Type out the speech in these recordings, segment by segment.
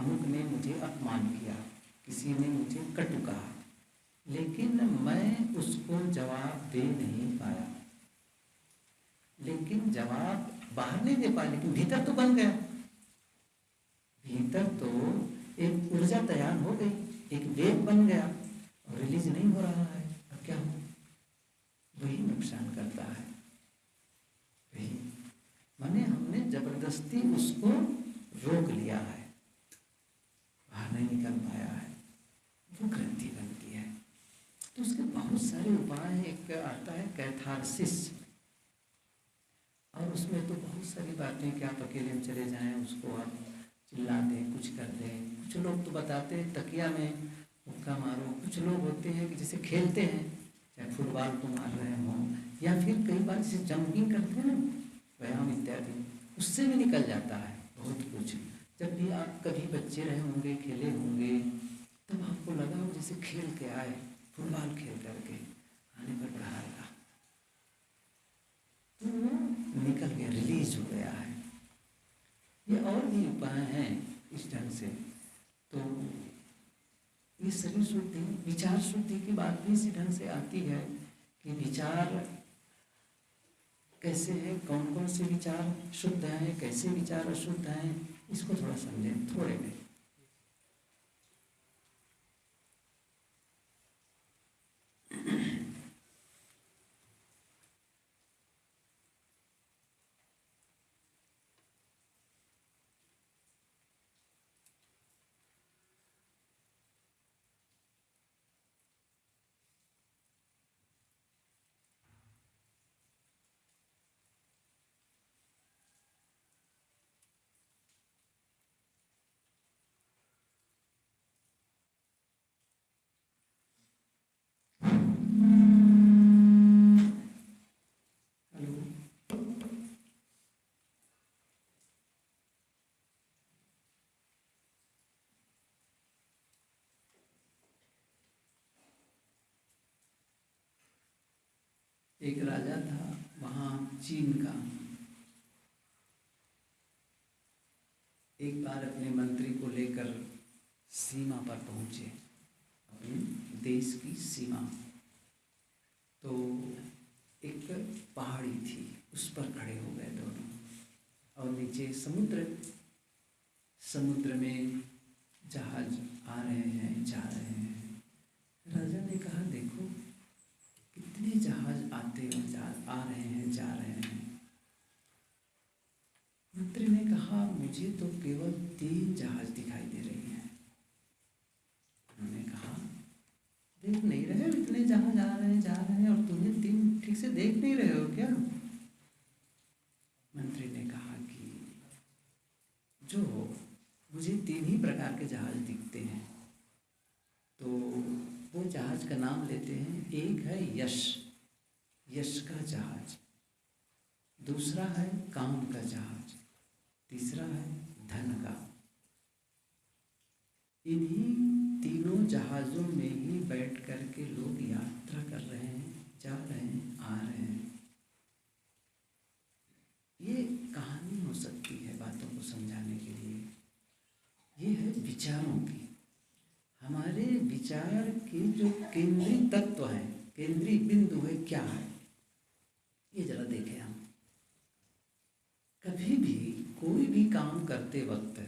अमुक ने मुझे अपमान किया, किसी ने मुझे कटु कहा, लेकिन मैं उसको जवाब दे नहीं पाया। लेकिन जवाब बाहर नहीं दे पाया, लेकिन भीतर तो बन गया। भीतर तो एक ऊर्जा तैयार हो गई, एक वेग बन गया, और रिलीज नहीं हो रहा है। अब क्या हो? वही नुकसान करता है। वही माने हमने जबरदस्ती उसको रोक लिया है, बाहर नहीं निकल पाया है, वो ग्रंथि बनती है। तो उसके बहुत सारे उपाय हैं। एक आता है कैथारसिस, और उसमें तो बहुत सारी बातें कि आप अकेले में चले जाएं, उसको आप चिल्ला दें, कुछ कर दें। कुछ लोग तो बताते हैं तकिया में मुक्का मारो। कुछ लोग होते हैं कि जैसे खेलते हैं, चाहे फुटबॉल को मार रहे हों, या फिर कई बार जैसे जंपिंग करते हैं ना, व्यायाम इत्यादि, उससे भी निकल जाता है बहुत कुछ। जब भी आप कभी बच्चे रहे होंगे, खेले होंगे, तब आपको लगा हो जैसे खेल के आए, फुटबॉल खेल करके आने पर बढ़ा लगा, तो निकल गया, रिलीज हो गया है। ये और भी उपाय हैं इस ढंग से। तो ये शरीर शुद्धि, विचार शुद्धि की बात भी इसी ढंग से आती है कि विचार कैसे है, कौन कौन से विचार शुद्ध हैं, कैसे विचार अशुद्ध हैं, इसको थोड़ा समझें थोड़े में। एक राजा था वहाँ चीन का। एक बार अपने मंत्री को लेकर सीमा पर पहुँचे, अपने देश की सीमा। तो एक पहाड़ी थी, उस पर खड़े हो गए दोनों, और नीचे समुद्र, समुद्र में जहाज आ रहे हैं, जा रहे हैं। राजा ने कहा, देखो कितने जहाज आते और आ रहे हैं, जा रहे हैं। मंत्री ने कहा, मुझे तो केवल 3 जहाज दिखाई दे रही हैं। उन्होंने कहा, देख नहीं रहे हो इतने जहाज आ रहे हैं, जा रहे हैं, और तुम्हें 3 ठीक से देख नहीं रहे हो क्या? मंत्री ने कहा कि जो मुझे 3 ही प्रकार के जहाज दिखते हैं, तो वो जहाज का नाम लेते हैं। एक है यश, यश का जहाज, दूसरा है काम का जहाज, तीसरा है धन का। इन्हीं तीनों जहाज़ों में ही बैठ कर के लोग यात्रा कर रहे हैं, जा रहे हैं, आ रहे हैं। ये कहानी हो सकती है बातों को समझाने के लिए। ये है विचारों की, हमारे विचार के जो केंद्रीय तत्व है, केंद्रीय बिंदु है, क्या है ये जरा देखें हम। कभी भी कोई भी काम करते वक्त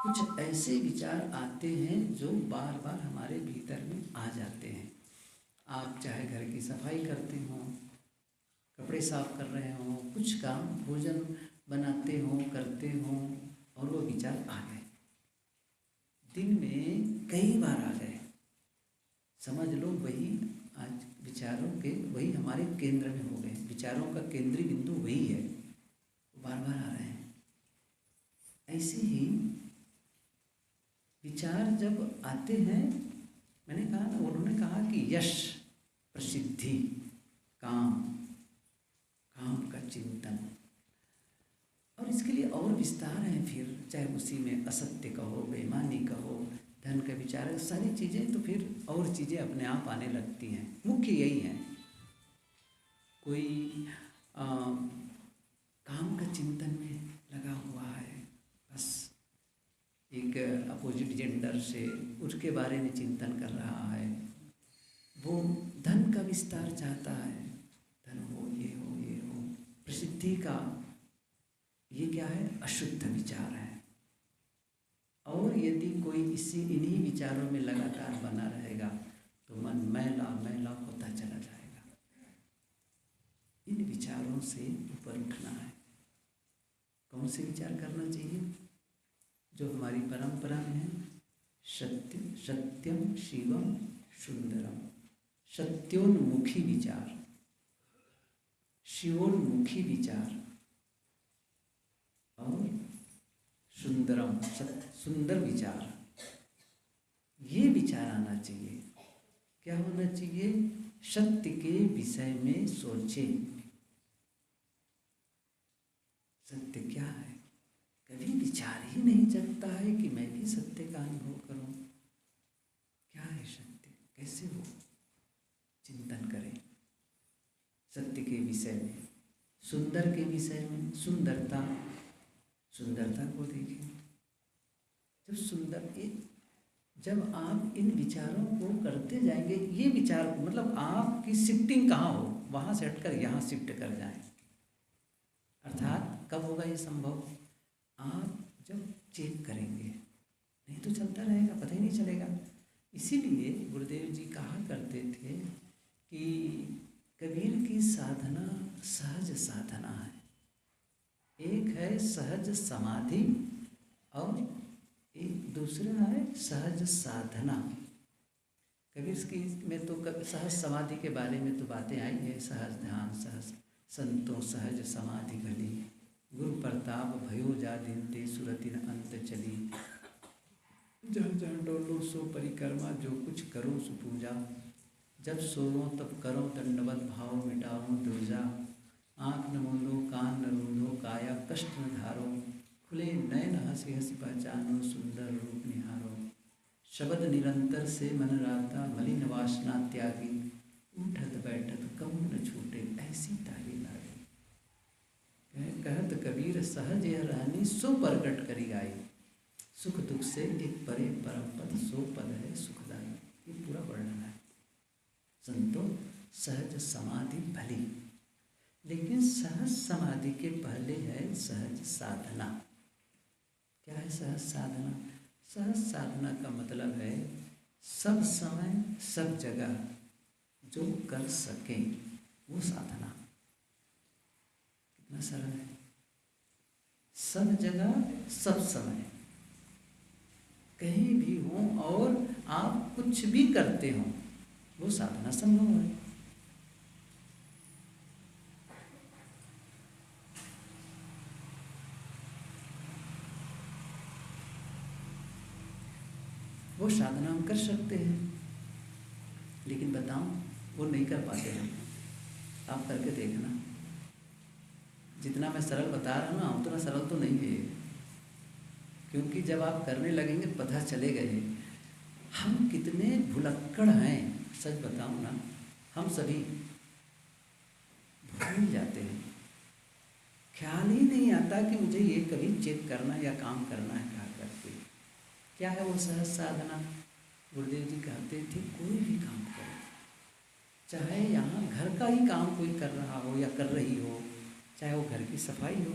कुछ ऐसे विचार आते हैं जो बार बार हमारे भीतर में आ जाते हैं। आप चाहे घर की सफाई करते हों, कपड़े साफ कर रहे हों, कुछ काम भोजन बनाते हों, करते हों, और वो विचार आ गए, दिन में कई बार आ गए, समझ लो वही आज विचारों के वही हमारे केंद्र में हो गए। विचारों का केंद्रीय बिंदु वही है, बार बार आ रहे हैं। ऐसे ही विचार जब आते हैं, मैंने कहा ना, उन्होंने कहा कि यश, प्रसिद्धि, काम, काम का चिंतन, और इसके लिए और विस्तार हैं फिर, चाहे उसी में असत्य कहो, बेईमानी कहो, धन का विचार, सारी चीज़ें, तो फिर और चीज़ें अपने आप आने लगती हैं। मुख्य यही है, कोई काम का चिंतन में लगा हुआ है, बस एक अपोजिट जेंडर से उसके बारे में चिंतन कर रहा है, वो धन का विस्तार चाहता है, धन हो, ये हो, ये हो, प्रसिद्धि का, ये क्या है? अशुद्ध विचार है। और यदि कोई इन्हीं विचारों में लगातार बना रहेगा तो मन मैला मैला होता चला जाएगा। इन विचारों से ऊपर उठना है। कौन से विचार करना चाहिए? जो हमारी परंपरा में है, सत्यम शिवम सुंदरम, सत्योन्मुखी विचार, शिवोन्मुखी विचार और सुंदरम, सुंदर विचार, ये विचार आना चाहिए। क्या होना चाहिए? सत्य के विषय में सोचे। सत्य क्या है? कभी विचार ही नहीं जगता है कि मैं भी सत्य का अनुभव करूं। क्या है सत्य? कैसे हो? चिंतन करें सत्य के विषय में। सुंदर के विषय में, सुंदरता, सुंदरता को देखें। जब आप इन विचारों को करते जाएंगे, ये विचार मतलब आपकी शिफ्टिंग कहाँ हो, वहाँ से हटकर यहाँ शिफ्ट कर जाएं। अर्थात कब होगा ये संभव? आप जब चेक करेंगे, नहीं तो चलता रहेगा, पता ही नहीं चलेगा। इसीलिए गुरुदेव जी कहा करते थे कि कबीर की साधना सहज साधना है। एक है सहज समाधि और एक दूसरा है सहज साधना। कबीर की में तो सहज समाधि के बारे में तो बातें आई है, सहज ध्यान, सहज संतो सहज समाधि भली, गुरु प्रताप भयो जा दिन ते सुरतिन अंत चली, जहाँ जहाँ डोलो सो परिक्रमा, जो कुछ करो सो पूजा, जब सोवो तब करो दंडवत भाव मिटाओ दुर्जा, आँख न मूंदो कान न रूंधो काया कष्ट न धारो, खुले नयन हंसी हंसी पहचानो सुंदर रूप निहारो, शब्द निरंतर से मन राता मलिन वासना त्यागी, उठत बैठत कहूँ न छूटे ऐसी तारी लागी, कहत कबीर सहज यह रहनी सो प्रकट करी आई, सुख दुख से एक परे परम पद सो पद है सुखदायी। ये पूरा वर्णन है। संतो सहज समाधि भली, लेकिन सहज समाधि के पहले है सहज साधना। क्या है सहज साधना? सहज साधना का मतलब है सब समय सब जगह जो कर सके वो साधना। कितना सरल है। सब जगह सब समय कहीं भी हो और आप कुछ भी करते हो वो साधना संभव है। वो साधना हम कर सकते हैं, लेकिन बताऊं वो नहीं कर पाते हैं। आप करके देखना, जितना मैं सरल बता रहा हूँ ना उतना सरल तो नहीं है, क्योंकि जब आप करने लगेंगे पता चलेगा ही हम कितने भुलक्कड़ हैं। सच बताऊं ना, हम सभी भूल जाते हैं, ख्याल ही नहीं आता कि मुझे ये कभी चेक करना या काम करना है। क्या करते क्या है वो सहज साधना? गुरुदेव जी कहते थे कोई भी काम करो, चाहे यहाँ घर का ही काम कोई कर रहा हो या कर रही हो, चाहे वो घर की सफाई हो,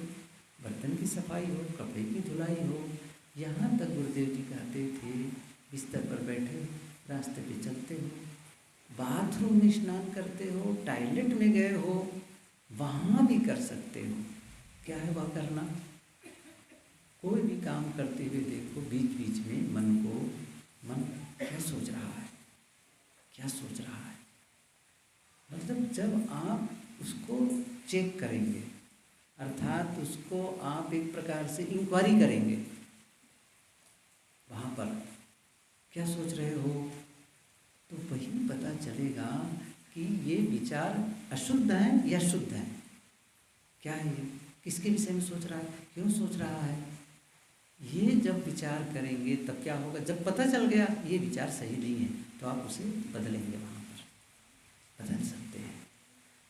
बर्तन की सफाई हो, कपड़े की धुलाई हो, यहाँ तक गुरुदेव जी कहते थे बिस्तर पर बैठे रास्ते पे चलते हो, बाथरूम में स्नान करते हो, टॉयलेट में गए हो, वहाँ भी कर सकते हो। क्या है वह करना? कोई भी काम करते हुए देखो बीच बीच में मन क्या सोच रहा है, क्या सोच रहा है। मतलब जब आप उसको चेक करेंगे, अर्थात उसको आप एक प्रकार से इंक्वायरी करेंगे, वहाँ पर क्या सोच रहे हो, तो वही पता चलेगा कि ये विचार अशुद्ध हैं या शुद्ध हैं। क्या है ये, किसके विषय में सोच रहा है, क्यों सोच रहा है। ये जब विचार करेंगे तब क्या होगा, जब पता चल गया ये विचार सही नहीं है तो आप उसे बदलेंगे, वहाँ पर बदल सकते हैं।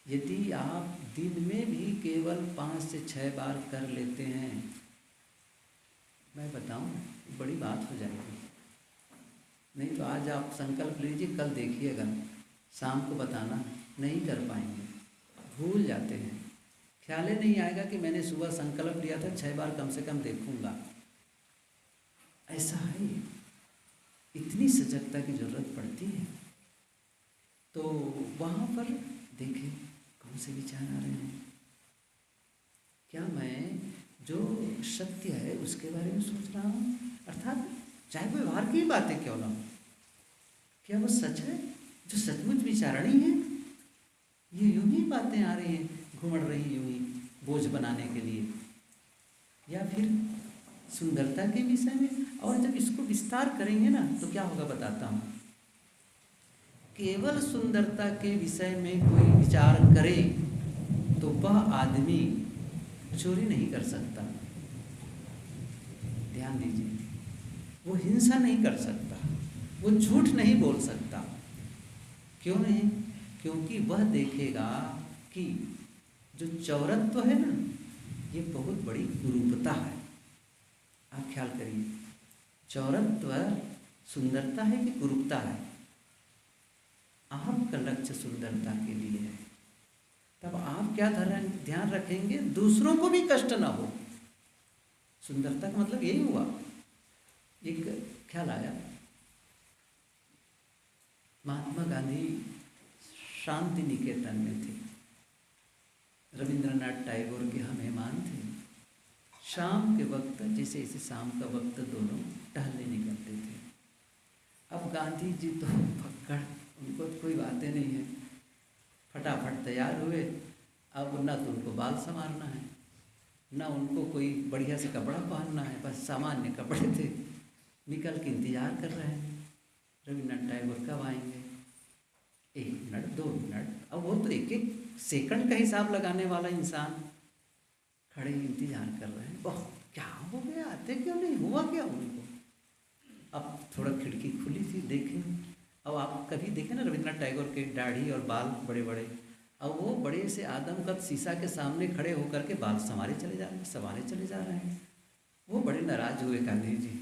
यदि आप दिन में भी केवल 5 से 6 बार कर लेते हैं, मैं बताऊं बड़ी बात हो जाएगी। नहीं तो आज आप संकल्प लीजिए, कल देखिएगा, शाम को बताना, नहीं कर पाएंगे, भूल जाते हैं। ख्याल ही नहीं आएगा कि मैंने सुबह संकल्प लिया था 6 बार कम से कम देखूंगा। ऐसा है, इतनी सजगता की जरूरत पड़ती है। तो वहाँ पर देखें कौन से विचार आ रहे हैं। क्या मैं जो सत्य है उसके बारे में सोच रहा हूँ, अर्थात चाहे व्यवहार की बातें क्यों ना हो, क्या वो सच है जो सचमुच विचारणी है? ये यूं ही बातें आ रही हैं, घुमड़ रही यूं ही बोझ बनाने के लिए, या फिर सुंदरता के विषय में? और जब इसको विस्तार करेंगे ना तो क्या होगा बताता हूँ। केवल सुंदरता के विषय में कोई विचार करे तो वह आदमी चोरी नहीं कर सकता, ध्यान दीजिए, वो हिंसा नहीं कर सकता, वो झूठ नहीं बोल सकता। क्यों नहीं? क्योंकि वह देखेगा कि जो चौरत्व है ना, ये बहुत बड़ी कुरूपता है। आप ख्याल करिए, चौरत्व सुंदरता है कि कुरूपता है? आपका लक्ष्य सुंदरता के लिए है, तब आप क्या ध्यान रखेंगे? दूसरों को भी कष्ट ना हो। सुंदरता का मतलब यही हुआ। एक ख्याल आया, महात्मा गांधी शांति निकेतन में थे, रविंद्रनाथ टैगोर के हम मेहमान थे। शाम के वक्त, जैसे जैसे शाम का वक्त, दोनों टहलने निकलते थे। अब गांधी जी तो पकड़, उनको तो कोई बातें नहीं है, फटाफट तैयार हुए। अब ना तो उनको बाल संवारना है, ना उनको कोई बढ़िया से कपड़ा पहनना है, बस सामान्य कपड़े थे। निकल के इंतज़ार कर रहे हैं रविन्द्रनाथ टैगोर कब आएंगे। 1 मिनट 2 मिनट, अब वो तो एक एक सेकंड का हिसाब लगाने वाला इंसान, खड़े इंतजार कर रहे हैं। बहुत क्या हो गया, आते क्यों नहीं, हुआ क्या उनको? अब थोड़ा खिड़की खुली थी, देखें। अब आप कभी देखें ना रविन्द्रनाथ टैगोर के दाढ़ी और बाल बड़े बड़े, अब वो बड़े से आदमकद शीशा के सामने खड़े होकर के बाल संवारे चले जा रहे हैं। वो बड़े नाराज हुए गांधी जी,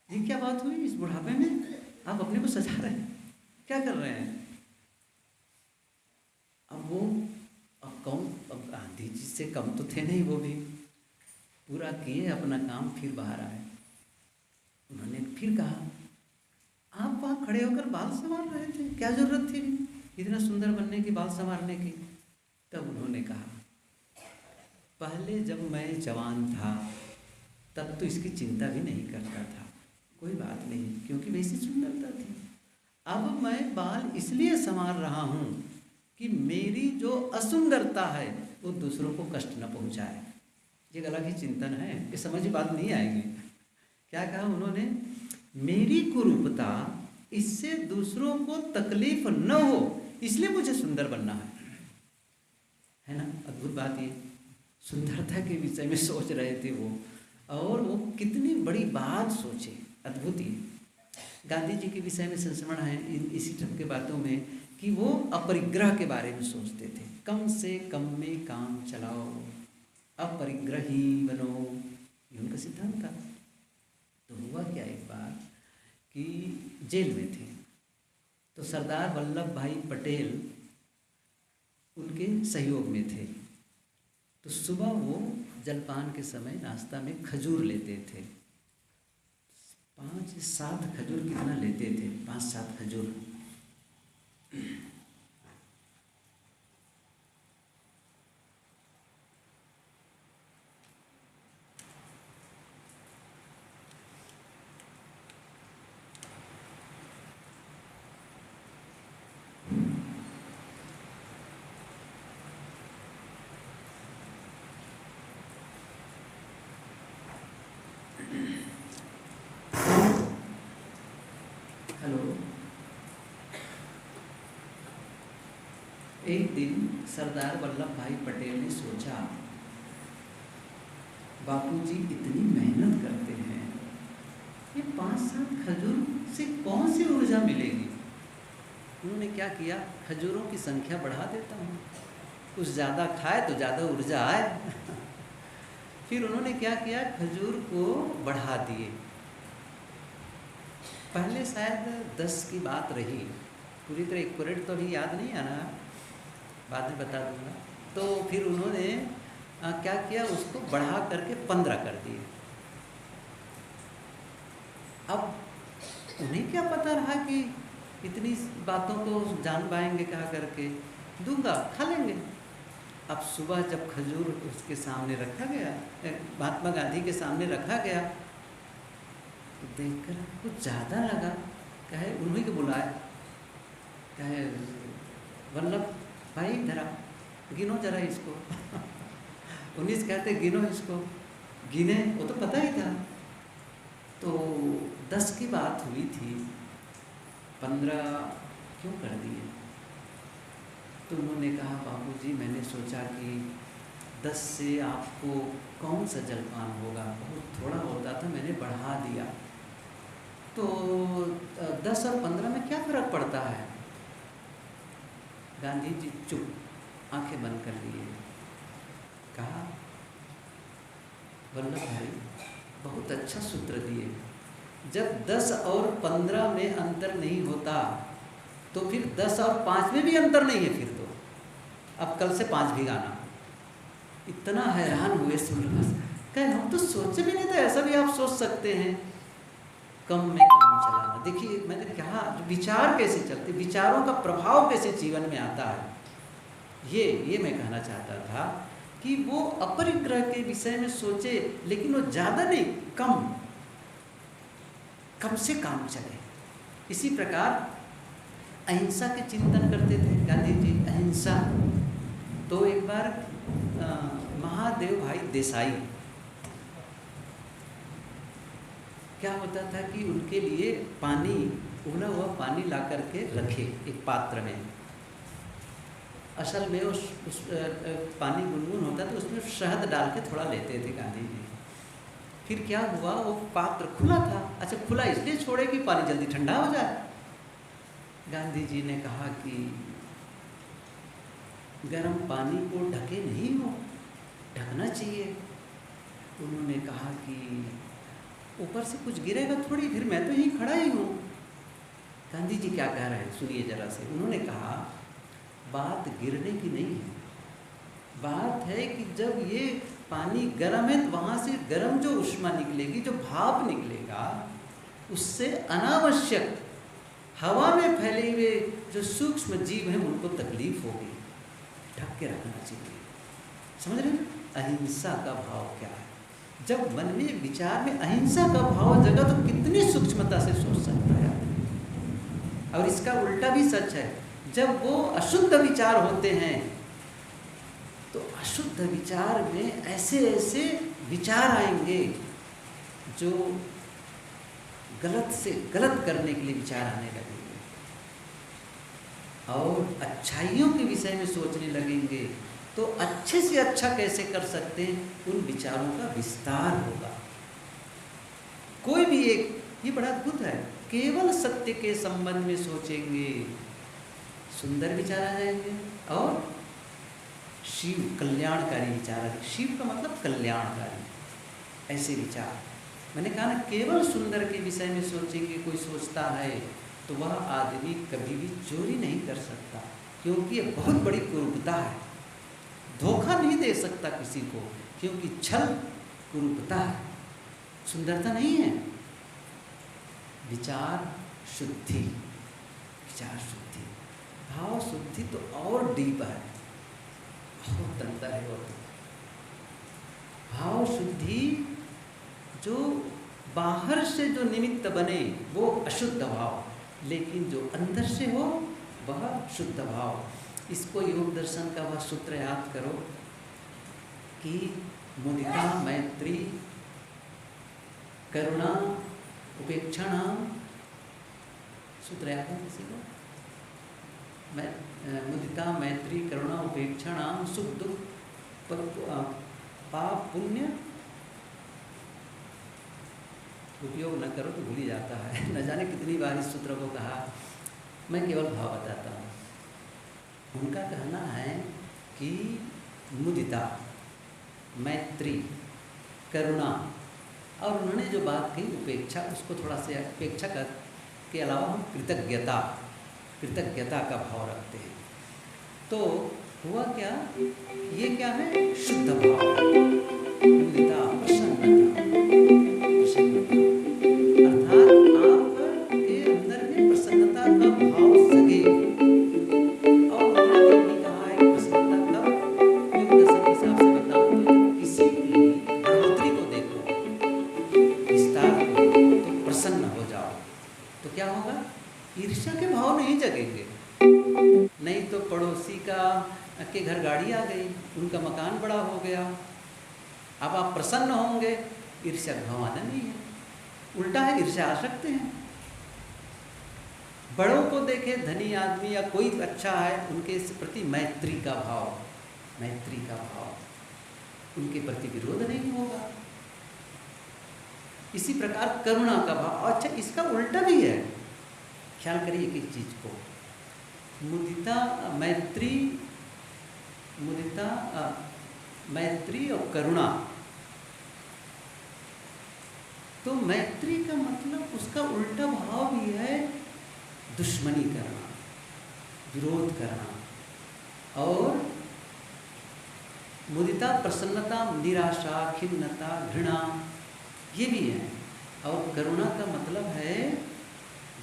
ये क्या बात हुई, इस बुढ़ापे में आप अपने को सजा रहे हैं, क्या कर रहे हैं? अब वो अब गांधी जी से कम तो थे नहीं, वो भी पूरा किए अपना काम, फिर बाहर आए। उन्होंने फिर कहा, आप वहाँ खड़े होकर बाल संवार रहे थे, क्या जरूरत थी इतना सुंदर बनने की, बाल संवारने की? तब उन्होंने कहा, पहले जब मैं जवान था तब तो इसकी चिंता भी नहीं करता था, कोई बात नहीं, क्योंकि वैसी सुंदरता थी। अब मैं बाल इसलिए संवार रहा हूँ कि मेरी जो असुंदरता है वो दूसरों को कष्ट न पहुँचाए। ये अलग ही चिंतन है, ये समझ बात नहीं आएगी। क्या कहा उन्होंने? मेरी कुरूपता इससे दूसरों को तकलीफ न हो, इसलिए मुझे सुंदर बनना है ना? अद्भुत बात ये, सुंदरता के विषय में सोच रहे थे वो, और वो कितनी बड़ी बात सोचे, अद्भुत ही। गांधी जी के विषय में संस्मरण है इसी तरह के बातों में कि वो अपरिग्रह के बारे में सोचते थे, कम से कम में काम चलाओ, अपरिग्रही बनो, ये उनका सिद्धांत था। तो हुआ क्या, एक बार कि जेल में थे तो सरदार वल्लभ भाई पटेल उनके सहयोग में थे। तो सुबह वो जलपान के समय नाश्ता में खजूर लेते थे, 5-7 खजूर कितना लेते थे, 5-7 खजूर। हेलो। एक दिन सरदार वल्लभ भाई पटेल ने सोचा, बापूजी इतनी मेहनत करते हैं, ये 5-7 खजूर से कौन सी ऊर्जा मिलेगी? उन्होंने क्या किया, खजूरों की संख्या बढ़ा देता हूँ, कुछ ज़्यादा खाए तो ज़्यादा ऊर्जा आए। फिर उन्होंने क्या किया, खजूर को बढ़ा दिए, पहले शायद 10 की बात रही, पूरी तरह एक्यूरेट तो अभी याद नहीं आना, बाद में बता दूंगा। तो फिर उन्होंने क्या किया, उसको बढ़ा करके 15 कर दिए। अब उन्हें क्या पता रहा कि इतनी बातों को जान पाएंगे, क्या करके दूंगा, खा लेंगे। अब सुबह जब खजूर उसके सामने रखा गया, महात्मा गांधी के सामने रखा गया, तो देखकर कुछ ज़्यादा लगा। कहे उन्हीं को बुलाए, कहे वल्लभ भाई जरा गिनो जरा इसको। उन्हीं से कहते गिनो इसको, गिने, वो तो पता ही था। तो 10 की बात हुई थी, 15 क्यों कर दिए? तो उन्होंने कहा बाबूजी मैंने सोचा कि 10 से आपको कौन सा जलपान होगा, बहुत थोड़ा होता था, मैंने बढ़ा दिया। तो 10 और 15 में क्या फ़र्क पड़ता है? गांधी जी चुप, आंखें बंद कर लिए। कहा वल्लभ भाई बहुत अच्छा सूत्र दिए, जब 10 और 15 में अंतर नहीं होता तो फिर 10 और 5 में भी अंतर नहीं है। फिर तो अब कल से 5 भी गाना। इतना हैरान हुए सुनकर, कहे हम तो सोचे भी नहीं थे ऐसा भी आप सोच सकते हैं। कम में काम चलाना, देखिए मैंने कहा विचार कैसे चलते, विचारों का प्रभाव कैसे जीवन में आता है, ये मैं कहना चाहता था कि वो अपरिग्रह के विषय में सोचे, लेकिन वो ज़्यादा नहीं, कम से काम चले। इसी प्रकार अहिंसा के चिंतन करते थे गांधी जी, अहिंसा। तो एक बार महादेव भाई देसाई, क्या होता था कि उनके लिए पानी, उबला हुआ पानी ला करके रखे एक पात्र में। असल में उस पानी गुनगुन होता तो उसमें शहद डाल के थोड़ा लेते थे गांधी जी। फिर क्या हुआ, वो पात्र खुला था। अच्छा, खुला इसलिए छोड़े कि पानी जल्दी ठंडा हो जाए। गांधी जी ने कहा कि गर्म पानी को ढके नहीं हो, ढकना चाहिए। उन्होंने कहा कि ऊपर से कुछ गिरेगा थोड़ी, फिर मैं तो यहीं खड़ा ही हूँ। गांधी जी क्या कह रहे हैं सुनिए जरा से। उन्होंने कहा बात गिरने की नहीं है, बात है कि जब ये पानी गर्म है तो वहाँ से गर्म जो ऊष्मा निकलेगी, जो भाप निकलेगा, उससे अनावश्यक हवा में फैले हुए जो सूक्ष्म जीव हैं उनको तकलीफ होगी, ढक के रखना चाहिए। समझ रहे हैं अहिंसा का भाव क्या है? जब मन में विचार में अहिंसा का भाव जगा तो कितनी सूक्ष्मता से सोच सकता है। और इसका उल्टा भी सच है, जब वो अशुद्ध विचार होते हैं तो अशुद्ध विचार में ऐसे ऐसे विचार आएंगे जो गलत से गलत करने के लिए विचार आने लगेंगे, और अच्छाइयों के विषय में सोचने लगेंगे तो अच्छे से अच्छा कैसे कर सकते हैं, उन विचारों का विस्तार होगा। कोई भी एक, ये बड़ा अद्भुत है, केवल सत्य के संबंध में सोचेंगे, सुंदर विचार आ जाएंगे। और शिव कल्याणकारी विचार, शिव का मतलब कल्याणकारी, ऐसे विचार। मैंने कहा ना, केवल सुंदर के विषय में सोचेंगे, कोई सोचता है तो वह आदमी कभी भी चोरी नहीं कर सकता, क्योंकि ये बहुत बड़ी कुरूपता है। धोखा नहीं दे सकता किसी को, क्योंकि छल कुरूपता है, सुंदरता नहीं है। विचार शुद्धि, विचार शुद्धि, भाव शुद्धि तो और डीप है, बहुत अंतर है। और भाव शुद्धि जो बाहर से जो निमित्त बने वो अशुद्ध भाव, लेकिन जो अंदर से हो वह शुद्ध भाव। इसको योग दर्शन का वह सूत्र याद करो कि मुदिता मैत्री करुणा उपेक्षणा, सूत्र याद है किसी को? मुदिता मैत्री करुणा उपेक्षणा सुख दुख पाप पुण्य, उपयोग न करो तो भूल ही जाता है। न जाने कितनी बार इस सूत्र को कहा, मैं केवल भाव बताता हूँ। उनका कहना है कि मुदिता, मैत्री, करुणा, और उन्होंने जो बात कही उपेक्षा, उसको थोड़ा सा उपेक्षा का के अलावा हम कृतज्ञता का भाव रखते हैं। तो हुआ क्या, ये क्या है, शुद्ध भाव, मुदिता, प्रसन्नता, अर्थात आपके अंदर में प्रसन्नता का भाव जगे। और उन्होंने भी कहा है प्रसन्नता का योग दर्शन के हिसाब से बताऊं तो किसी की बढ़ोतरी को देखो, विस्तार को, तो प्रसन्न हो जाओ। तो क्या होगा, ईर्ष्या के भाव नहीं जगेंगे। नहीं तो पड़ोसी के घर गाड़ी आ गई, उनका मकान बड़ा हो गया, अब आप प्रसन्न होंगे, ईर्ष्या का भाव आना नहीं है, उल्टा है, ईर्ष्या आ सकते हैं। बड़ों को देखे, धनी आदमी या कोई अच्छा है, उनके प्रति मैत्री का भाव, उनके प्रति विरोध नहीं होगा। इसी प्रकार करुणा का भाव। अच्छा, इसका उल्टा भी है, ख्याल करिए एक चीज को, मैत्री और करुणा। तो मैत्री का मतलब उसका उल्टा भाव भी है दुश्मनी करना, विरोध करना। और मुदिता, प्रसन्नता, निराशा, खिन्नता, घृणा, ये भी है। और करुणा का मतलब है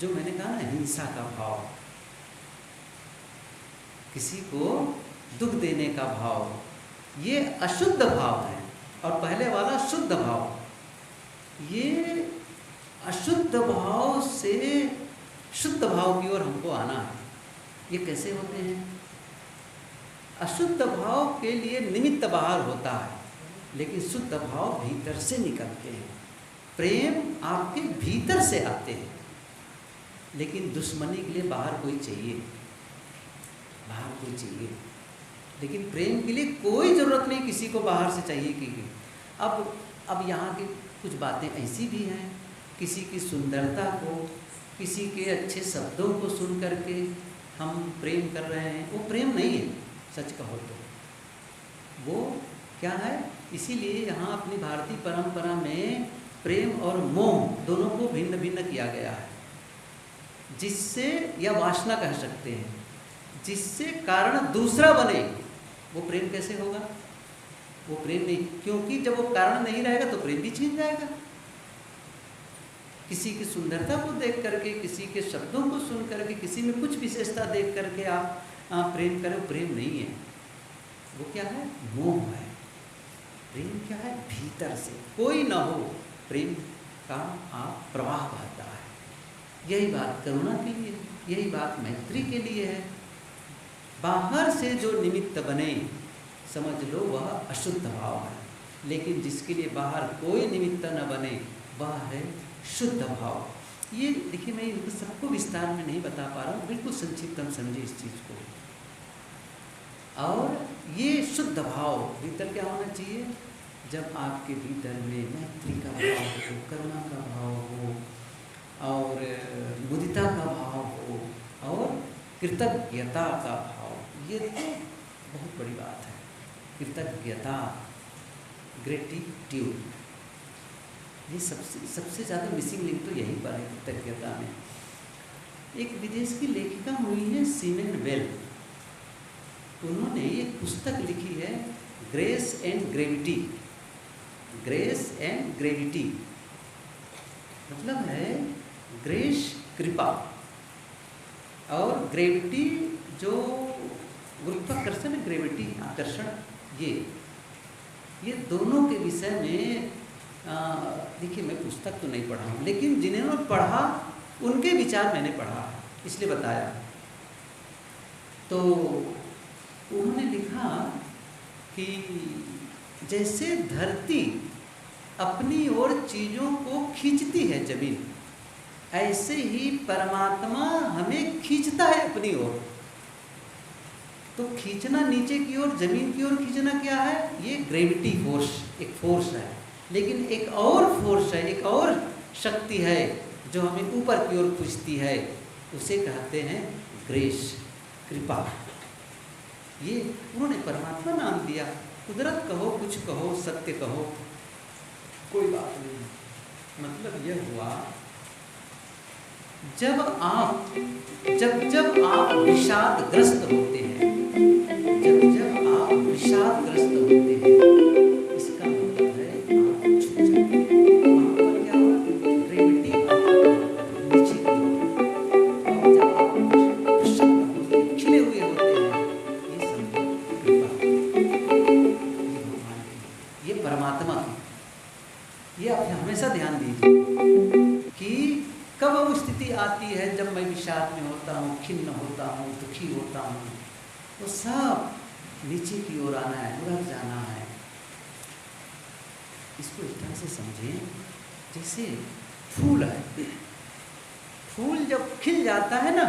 जो मैंने कहा ना, हिंसा का भाव, किसी को दुख देने का भाव, ये अशुद्ध भाव है। और पहले वाला शुद्ध भाव, ये अशुद्ध भाव से शुद्ध भाव की ओर हमको आना है। ये कैसे होते हैं? अशुद्ध भाव के लिए निमित्त बाहर होता है, लेकिन शुद्ध भाव भीतर से निकलते हैं। प्रेम आपके भीतर से आते हैं, लेकिन दुश्मनी के लिए बाहर कोई चाहिए, लेकिन प्रेम के लिए कोई ज़रूरत नहीं किसी को बाहर से चाहिए कि। अब यहाँ की कुछ बातें ऐसी भी हैं, किसी की सुंदरता को, किसी के अच्छे शब्दों को सुन करके हम प्रेम कर रहे हैं, वो प्रेम नहीं है। सच कहो तो वो क्या है? इसीलिए यहाँ अपनी भारतीय परंपरा में प्रेम और मोह दोनों को भिन्न भिन्न किया गया है, जिससे, या वासना कह सकते हैं, जिससे कारण दूसरा बने, वो प्रेम कैसे होगा? वो प्रेम नहीं, क्योंकि जब वो कारण नहीं रहेगा तो प्रेम भी छीन जाएगा। किसी की सुंदरता को देख करके, किसी के शब्दों को सुन करके, किसी में कुछ विशेषता देख करके आप प्रेम करें, प्रेम नहीं है, वो क्या है? मोह है। प्रेम क्या है? भीतर से कोई ना हो, प्रेम का आप प्रवाह बहता है। यही बात करुणा के लिए, यही बात मैत्री के लिए है। बाहर से जो निमित्त बने, समझ लो वह अशुद्ध भाव है, लेकिन जिसके लिए बाहर कोई निमित्त न बने, वह है शुद्ध भाव। ये देखिए, मैं इनको सबको विस्तार में नहीं बता पा रहा हूँ, बिल्कुल संक्षिप्त हम समझे इस चीज़ को। और ये शुद्ध भाव भीतर क्या होना चाहिए? जब आपके भीतर में मैत्री का भाव हो, करुणा का भाव हो, और मुदिता का भाव हो, और कृतज्ञता का भाव, ये बहुत बड़ी बात है। कृतज्ञता, ग्रेटिट्यूड, ये सबसे ज़्यादा मिसिंग लिंक तो यहीं पर है, कृतज्ञता में। एक विदेश की लेखिका हुई है सीमेन वेल, उन्होंने एक पुस्तक लिखी है grace and gravity. Grace and gravity मतलब है ग्रेस कृपा, और ग्रेविटी जो गुरुत्वाकर्षण, ग्रेविटी आकर्षण, ये दोनों के विषय में देखिए, मैं पुस्तक तो नहीं पढ़ा हूँ, लेकिन जिन्होंने पढ़ा उनके विचार मैंने पढ़ा, इसलिए बताया। तो उन्होंने लिखा कि जैसे धरती अपनी ओर चीज़ों को खींचती है जमीन, ऐसे ही परमात्मा हमें खींचता है अपनी ओर। तो खींचना नीचे की ओर, जमीन की ओर खींचना क्या है? ये ग्रेविटी फोर्स, एक फोर्स है। लेकिन एक और फोर्स है, एक और शक्ति है जो हमें ऊपर की ओर खींचती है, उसे कहते हैं ग्रेस, कृपा। ये उन्होंने परमात्मा नाम दिया। कुदरत कहो, कुछ कहो, सत्य कहो, कोई बात नहीं। मतलब यह हुआ जब आप विषादग्रस्त होते हैं, जब आप विषादग्रस्त होते हैं, इसका मतलब है आप झुक जाते हैं। वहाँ पर क्या हुआ? ग्रेविटी नीचे की ओर। और जब आप प्रसन्न होते हैं, खिले हुए होते हैं, ये समझो कृपा, ये भगवान की, ये परमात्मा की। ये आप हमेशा ध्यान दीजिए कि कब वो स्थिति आती है जब मैं विषाद में होता हूँ, खिन्न होता हूँ, दुखी होता हूँ, तो सब नीचे की ओर आना है, उलझ जाना है। इसको इस तरह से समझें जैसे फूल है, फूल जब खिल जाता है ना